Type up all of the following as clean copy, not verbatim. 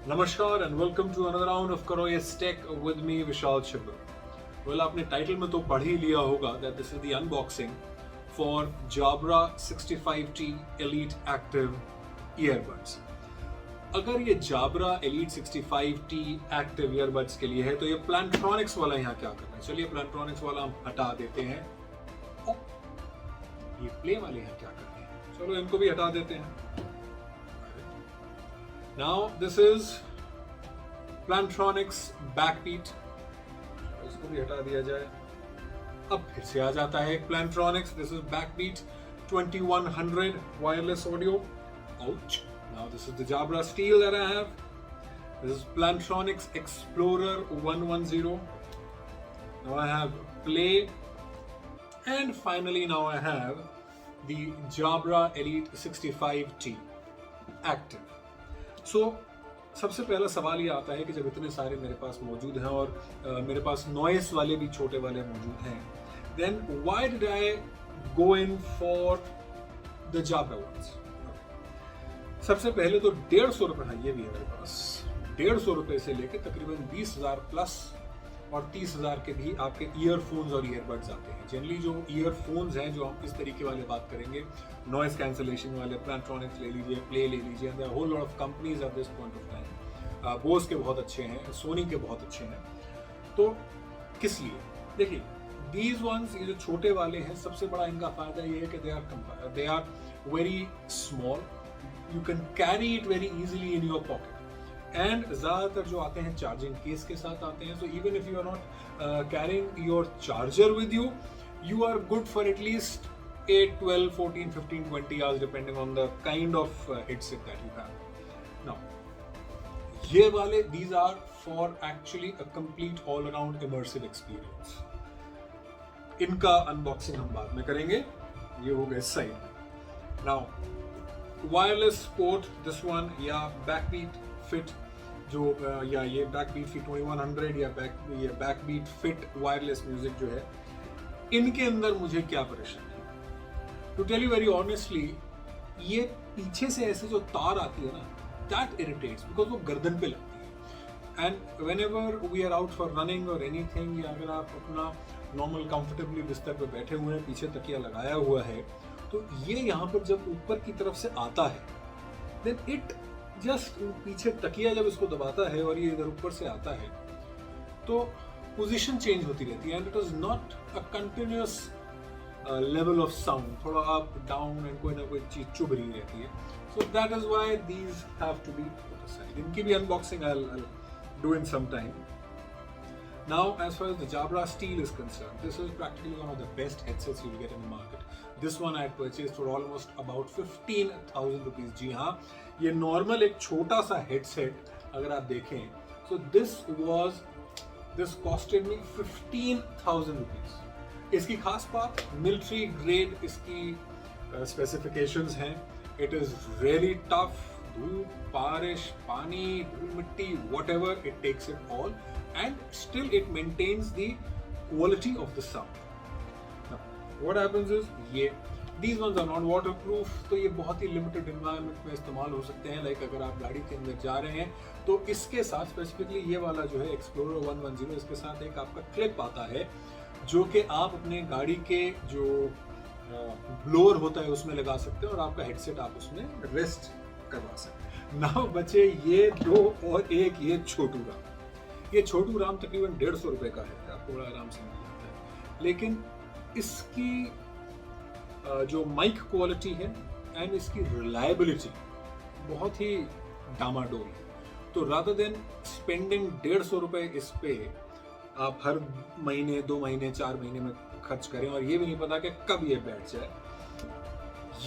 नमस्कार and welcome to another round of करो ये tech with me Vishal Chhibber. Well, आपने टाइटल में तो पढ़ ही लिया होगा that this is the unboxing for Jabra 65T Elite Active earbuds. अगर ये Jabra Elite 65T Active earbuds के लिए है तो ये प्लांट्रॉनिक्स वाला यहाँ क्या कर रहा है? चलिए प्लांट्रॉनिक्स वाला हम हटा देते हैं। ये प्ले वाले यहाँ क्या कर रहे हैं? चलो इनको भी हटा देते हैं। Now this is Plantronics Backbeat, इसको भी हटा दिया जाए। अब फिर से आ जाता है Plantronics, this is Backbeat 2100 wireless audio. Ouch. Now this is the Jabra Steel that I have. This is Plantronics Explorer 110. Now I have Play, and finally now I have the Jabra Elite 65T Active. सबसे पहला सवाल ये आता है कि जब इतने सारे मेरे पास मौजूद हैं और मेरे पास नॉइस वाले भी छोटे वाले मौजूद हैं, then why did I go in for the Jabra ones? सबसे पहले तो 150 रुपये, हाँ ये भी है मेरे पास, 150 रुपये से लेकर तकरीबन 20,000 प्लस और 30,000 के भी आपके ईयरफोन्स और ईयरबड्स आते हैं। जनरली जो ईयरफोन्स हैं, जो हम इस तरीके वाले बात करेंगे, नॉइस कैंसलेशन वाले, प्लांट्रॉनिक्स ले लीजिए, प्ले ले लीजिए, there are whole lot of companies at this point of time. Bose के बहुत अच्छे हैं, सोनी के बहुत अच्छे हैं। तो किस लिए? देखिए दीज वंस, ये जो छोटे वाले हैं, सबसे बड़ा इनका फायदा ये है कि they are very small, you can carry it very easily in your pocket. And ज़्यादातर जो आते हैं चार्जिंग केस के साथ आते हैं, so even if you are not carrying your charger with you, you are good for at least 8, 12, 14, 15, 20 hours depending on the kind of headset that you have. Now, ये वाले, these are for actually a complete all around immersive experience. इनका unboxing हम बाद में करेंगे, ये हो गए साइड में। Now, wireless port, this one, या Backbeat Fit, जो या ये Backbeat Fit 2100 या Backbeat Fit wireless music जो है, इनके अंदर मुझे क्या परेशानी है? To tell you very honestly, ये पीछे से ऐसे जो तार आती है ना, दैट इरिटेट्स, बिकॉज वो गर्दन पे लगती है। And whenever we are out for running और एनीथिंग, या अगर आप अपना नॉर्मल कंफर्टेबली बिस्तर पे बैठे हुए हैं, पीछे तकिया लगाया हुआ है, तो ये यहाँ पर जब ऊपर की तरफ से आता है, देन इट जस्ट पीछे तकिया जब इसको दबाता है और ये इधर ऊपर से आता है, तो पोजीशन चेंज होती रहती है, and it is not a continuous level of sound, थोड़ा अप डाउन एंड कोई ना कोई चीज चुभ रही रहती है। So that is why these have to be put aside. इनकी भी unboxing I will do in some time. Now as far as the Jabra Steel is concerned, this is practically one of the best headsets you will get in the market. This one I had purchased for almost about 15,000 rupees. जी हाँ, ये normal एक छोटा सा headset अगर आप देखें, so this costed me 15,000 rupees. इसकी खास बात, मिलिट्री ग्रेड इसकी स्पेसिफिकेशंस हैं। इट इज रियली टफ, धूप, बारिश, पानी, धूल मिट्टी, whatever, it takes it all and still it maintains the quality of the sound. Now, what happens is, these ones are not waterproof, तो ये बहुत ही लिमिटेड एनवायरनमेंट में इस्तेमाल हो सकते हैं। लाइक अगर आप गाड़ी के अंदर जा रहे हैं तो इसके साथ स्पेसिफिकली ये वाला जो है Explorer 110, इसके साथ एक आपका क्लिप आता है जो कि आप अपने गाड़ी के जो ब्लोअर होता है उसमें लगा सकते हैं और आपका हेडसेट आप उसमें रेस्ट करवा सकते हैं। ना बचे ये दो और एक ये छोटू राम। ये छोटू राम तकरीबन 150 रुपये का है, आपको बड़ा आराम से मिल जाता है। लेकिन इसकी जो माइक क्वालिटी है एंड इसकी रिलायबिलिटी बहुत ही डामाडोल है। तो रादर देन स्पेंडिंग 150 रुपये इस पे, आप हर महीने, 2 महीने, 4 महीने में खर्च करें और ये भी नहीं पता कि कब ये बैठ जाए,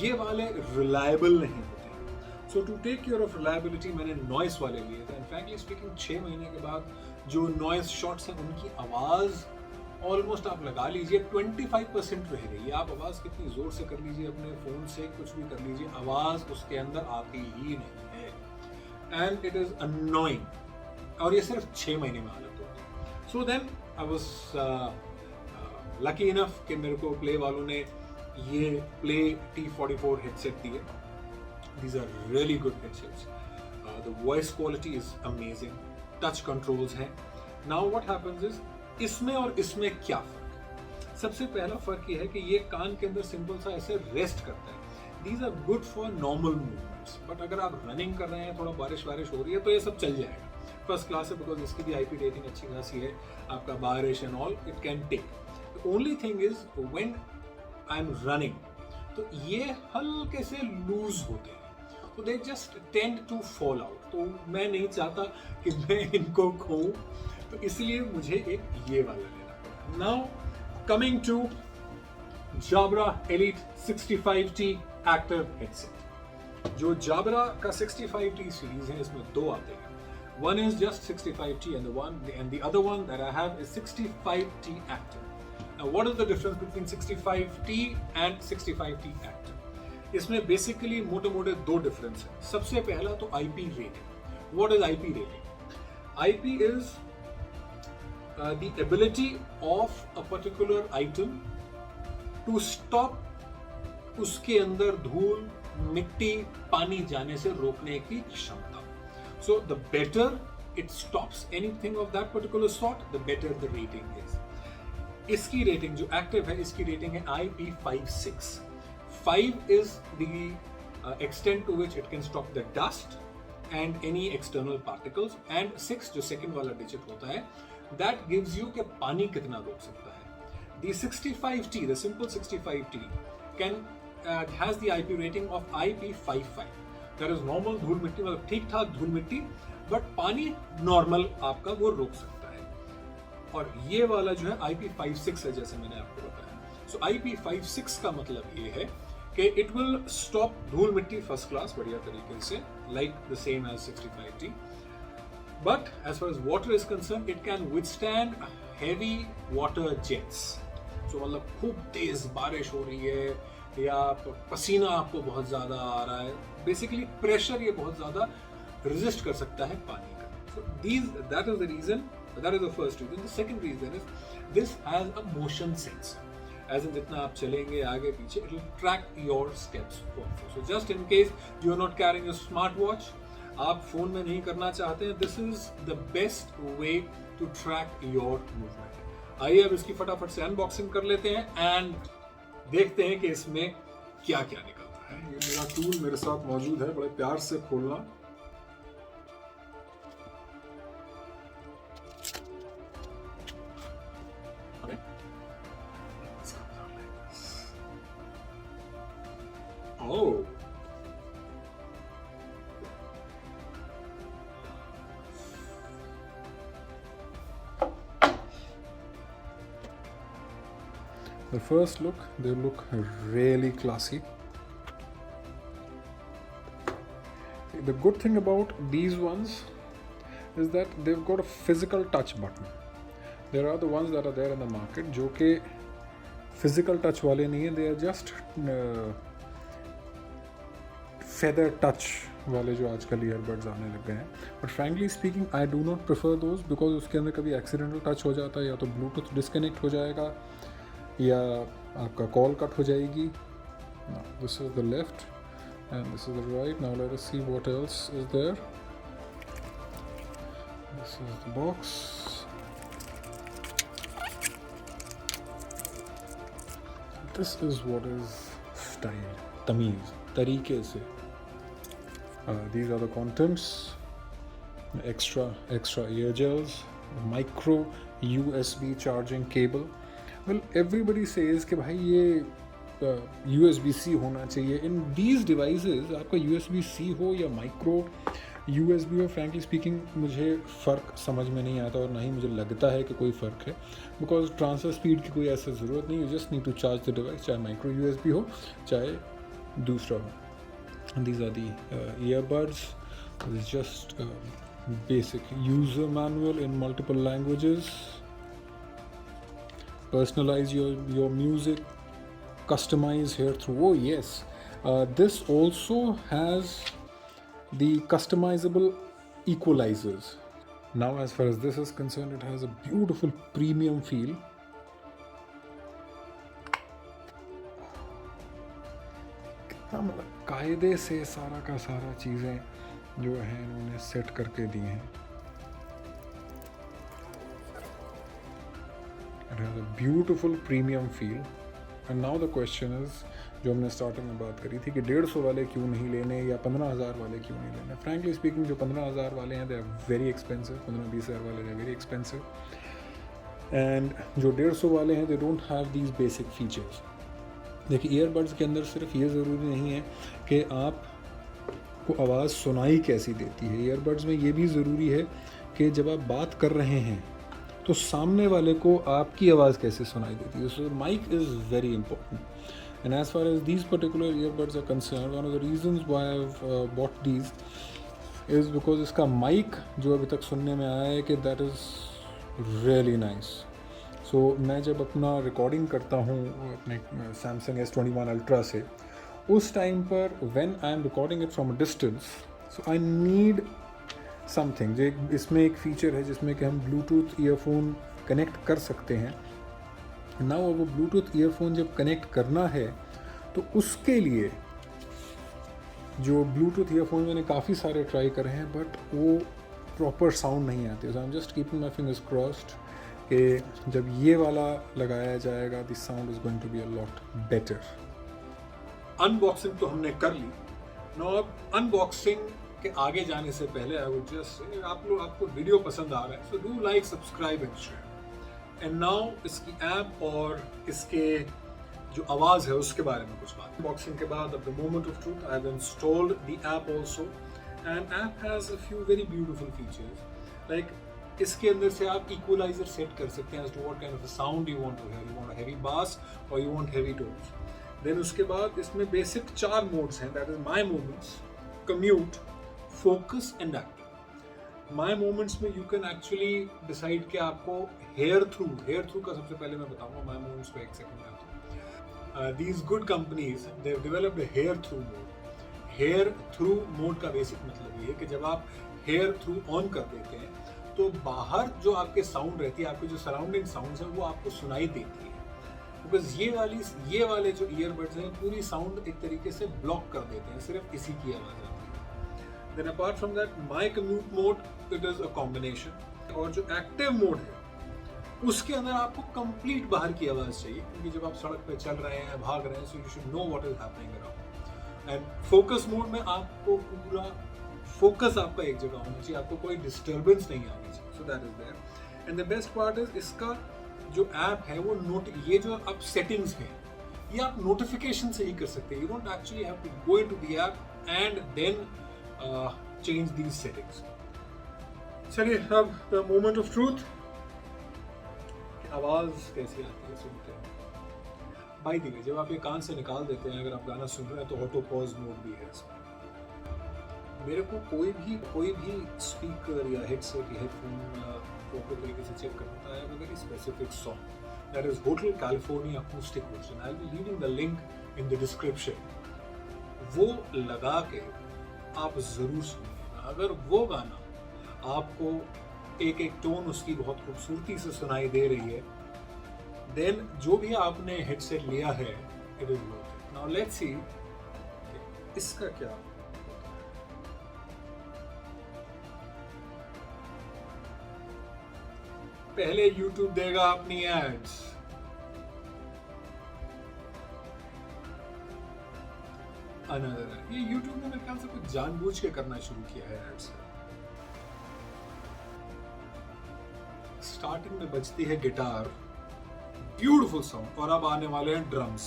ये वाले रिलायबल नहीं होते। So to take care of reliability मैंने नॉइस वाले लिए थे। इनफैक्टली स्पीकिंग 6 महीने के बाद जो नॉइस शॉट्स हैं उनकी आवाज़ ऑलमोस्ट आप लगा लीजिए 25% रह गई है। आप आवाज़ कितनी ज़ोर से कर लीजिए, अपने फ़ोन से कुछ भी कर लीजिए, आवाज़ उसके अंदर आती ही नहीं है। एंड इट इज़ अनोइंग, और ये सिर्फ 6 महीने में हालत होती है। So then I was lucky enough कि मेरे को प्ले वालों ने ये प्ले T44 हेडसेट दिए। These are really good headsets. The voice quality is amazing. Touch controls हैं. Now what happens is इसमें और इसमें क्या फर्क है? सबसे पहला फर्क ये है कि ये कान के अंदर सिंपल सा ऐसे रेस्ट करता है. These are good for normal movements. But अगर आप रनिंग कर रहे हैं, थोड़ा बारिश हो रही है, तो ये सब चल जाएगा. फर्स्ट क्लास है, बिकॉज इसकी भी IP रेटिंग अच्छी खासी है. आपका बारिश and all it can take. The only thing is when I am running, तो ये हल्के से लूज होते हैं, तो they just tend to fall out. तो मैं नहीं चाहता कि मैं इनको खोऊं, तो इसलिए मुझे एक ये वाला लेना पड़ा. Now coming to Jabra Elite 65T Active Headset. जो Jabra का 65T सीरीज है, इसमें दो आते हैं. One is just 65T and the other one that I have is 65T Active. Now what is the difference between 65T and 65T Active? इसमें basically मोटे दो डिफरेंस है. सबसे पहला तो IP rating. What is IP rating? IP is the ability of a particular item to stop उसके अंदर धूल, मिट्टी, पानी जाने से रोकने की क्षमता. So the better it stops anything of that particular sort, the better the rating is. इसकी रेटिंग जो एक्टिव है, इसकी रेटिंग है IP56. 5 is the extent to which it can stop the dust and any external particles, and 6 जो second वाला digit होता है, that gives you कि पानी कितना रोक सकता है. The 65T, the simple 65T, has the IP rating of IP55. That is normal धूल मिट्टी, मतलब ठीक ठाक धूल मिट्टी, बट पानी नॉर्मल आपका वो रोक सकता है. और ये वाला जो है IP56 है, जैसे मैंने आपको बताया. So IP56 का मतलब ये है कि it will stop धूल मिट्टी फर्स्ट क्लास बढ़िया तरीके से, like the same as 65T. But as far as water is concerned, it can withstand heavy water jets. So मतलब खूब तेज बारिश हो रही है या पसीना आपको बहुत ज़्यादा आ रहा है, बेसिकली प्रेशर ये बहुत ज़्यादा रेजिस्ट कर सकता है पानी का. So that is the reason, that is the first reason. The second reason is this has a motion sensor. As in जितना आप चलेंगे आगे पीछे, it will track your steps also. So just in case you are not carrying a smartwatch, आप phone में नहीं करना चाहते हैं, this is the best way to track your movement. आइए अब इसकी फटाफट से अनबॉक्सिंग कर लेते हैं एंड देखते हैं कि इसमें क्या क्या निकलता है. ये मेरा टूल मेरे साथ मौजूद है, बड़े प्यार से खोलना. ओह, the first look, they look really classy. The good thing about these ones is that they've got a physical touch button. There are the ones that are there in the market जो कि physical touch वाले नहीं हैं, they are just feather touch वाले जो आजकल earbuds आने लग गए हैं. But frankly speaking I do not prefer those, because उसके अंदर कभी एक्सीडेंटल टच हो जाता है, या तो ब्लूटूथ डिस्कनेक्ट हो जाएगा या आपका कॉल कट हो जाएगी. This is the left and this is the right. Now let us see what else is there. This is the box. This is what is style, तमीज, तरीके से. These are the contents. Extra ear gels, micro USB charging cable. Well, everybody says कि भाई ये USB-C होना चाहिए. In these devices आपका USB-C हो या micro USB हो, frankly speaking मुझे फ़र्क समझ में नहीं आता और ना ही मुझे लगता है कि कोई फ़र्क है, because transfer speed की कोई ऐसा ज़रूरत नहीं. You just need to charge the device, चाहे micro USB हो चाहे दूसरा हो. And these are the earbuds. This is just basic user manual in multiple languages. Personalize your music, customize here through. Oh yes, this also has the customizable equalizers. Now as far as this is concerned, it has a beautiful premium feel. मतलब कायदे से सारा का सारा चीज़ें जो हैं इन्होंने सेट करके दिए हैं। It has a beautiful premium feel. And now the question is, जो हमने स्टार्टिंग में बात करी थी कि 150 वाले क्यों नहीं लेने या 15,000 वाले क्यों नहीं लेने। फ्रैंकली स्पीकिंग जो 15,000 वाले हैं दे आर वेरी एक्सपेंसिव, 15-20 हज़ार वाले they are very expensive, and जो 150 वाले हैं they don't have these basic features. देखिए ईयरबड्स के अंदर सिर्फ ये ज़रूरी नहीं है कि आप को आवाज़ सुनाई कैसी देती है, ईयरबड्स में ये भी ज़रूरी है कि जब आप बात कर रहे हैं तो सामने वाले को आपकी आवाज़ कैसे सुनाई देती है। So mic is very important, and as far as these particular earbuds are concern, one of the reasons why I have bought these is because इसका माइक जो अभी तक सुनने में आया है कि that is really nice. So मैं जब अपना रिकॉर्डिंग करता हूँ अपने सैमसंग S21 अल्ट्रा से, उस टाइम पर when I M recording it from a distance, so I need something. जो इसमें एक फ़ीचर है जिसमें कि हम ब्लूटूथ ईयरफोन कनेक्ट कर सकते हैं ना। वो ब्लूटूथ ईयरफोन जब कनेक्ट करना है तो उसके लिए जो ब्लूटूथ ईयरफोन मैंने काफ़ी सारे ट्राई करे हैं बट वो प्रॉपर साउंड नहीं आते। So I am just keeping my fingers crossed कि जब ये वाला लगाया जाएगा the sound is going to be a lot better. Unboxing तो हमने कर ली। नो अब अनबॉक्सिंग के आगे जाने से पहले आई वुड जस्ट आपको वीडियो पसंद आ रहा है, so do like, subscribe and share. And now इसकी ऐप और इसके जो आवाज़ है उसके बारे में कुछ बात। अनबॉक्सिंग के बाद अब the moment of truth I have installed the app also, and app has a few very beautiful features. Like इसके अंदर से आप इक्वलाइजर सेट कर सकते हैं as to what kind of sound you want to hear, you want heavy bass और you want heavy tones. Then उसके बाद इसमें बेसिक 4 मोड्स हैं, that is my moments, commute, focus and active. My moments में you can actually decide कि आपको hair through का सबसे पहले मैं बताऊंगा माई मोमेंट्स पे एक सेकंड में। These good companies they have developed hear through mode. Hear through mode का बेसिक मतलब ये है कि जब आप हेयर थ्रू ऑन कर देते हैं तो बाहर जो आपके साउंड रहती है, आपके जो सराउंडिंग साउंड्स हैं वो आपको सुनाई देती है। बिकॉज ये वाले जो ईयरबड्स हैं पूरी साउंड एक तरीके से ब्लॉक कर देते हैं, सिर्फ इसी की आवाज़ आती है। Then apart from that my commute mode it is a combination. और जो एक्टिव मोड है उसके अंदर आपको कंप्लीट बाहर की आवाज़ चाहिए, क्योंकि जब आप सड़क पे चल रहे हैं, भाग रहे हैं, so you should know what is happening around. And focus mode में आपको पूरा फोकस आपका एक जगह होना चाहिए, आपको कोई डिस्टर्बेंस नहीं आनी चाहिए। So that is there. And the best part is इसका जो ऐप है वो ये जो आप सेटिंग्स हैं ये आप नोटिफिकेशन से ही कर सकते हैं। You don't actually have to go into the app and then change these settings. चलिए अब द मोमेंट ऑफ ट्रूथ, आवाज़ कैसी आती है सुनते हैं। बाय द वे जब आप ये कान से निकाल देते हैं, अगर आप गाना सुन रहे हैं तो ऑटो पॉज मोड भी है इसमें। मेरे को कोई भी स्पीकर या हेडसेट या हेडफोन प्रॉपर तरीके से चेक करता है very specific song, that is hotel California acoustic version. I will leave in the link in the description. वो लगा के आप ज़रूर सुनिएगा। अगर वो गाना आपको एक एक टोन उसकी बहुत खूबसूरती से सुनाई दे रही है, देन जो भी आपने हेडसेट लिया है it is worth it. Now let's see इसका क्या। पहले YouTube देगा अपनी एड्स, अनदर एड। ये YouTube ने मेरे ख्याल से कुछ जानबूझ के करना शुरू किया है एड्स। स्टार्टिंग में बजती है गिटार, ब्यूटीफुल साउंड, और अब आने वाले हैं ड्रम्स।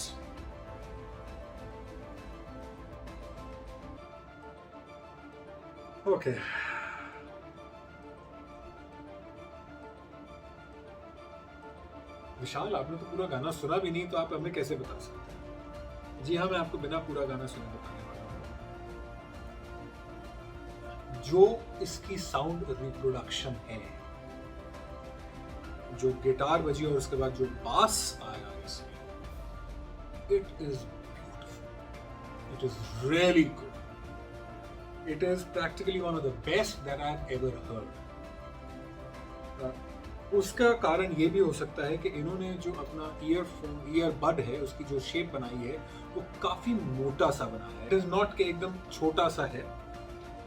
ओके विशाल, आपने तो पूरा गाना सुना भी नहीं तो आप हमें कैसे बता सकते हैं? जी हाँ, मैं आपको बिना पूरा गाना सुने बताने वाला हूँ। जो इसकी साउंड रिप्रोडक्शन है, जो गिटार बजी और उसके बाद जो बास आया इसमें, it is beautiful, it is really good, it is practically one of the best that I have ever heard. उसका कारण ये भी हो सकता है कि इन्होंने जो अपना ईयरबड है उसकी जो शेप बनाई है वो काफी मोटा सा बनाया है। इट इज नॉट कि एकदम छोटा सा है,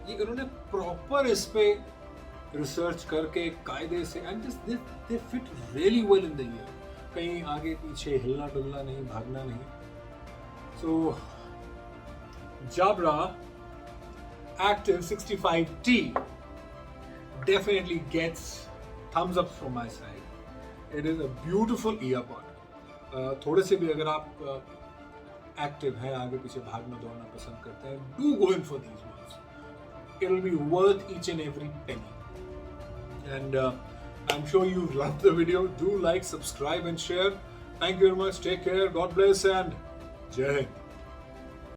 ये उन्होंने प्रॉपर इस पे रिसर्च करके कायदे से, and they fit really well in the year. कहीं आगे पीछे हिलना डुलना नहीं, भागना नहीं. सो Jabra Active 65T definitely gets thumbs up from my side. It is a beautiful earbud. थोड़े से भी अगर आप एक्टिव हैं, आगे पीछे भागना दौड़ना पसंद करते हैं, do go in for these ones. It will be worth each and every penny. And I'm sure you loved the video. Do like, subscribe and share. Thank you very much. Take care. God bless and Jai Hind.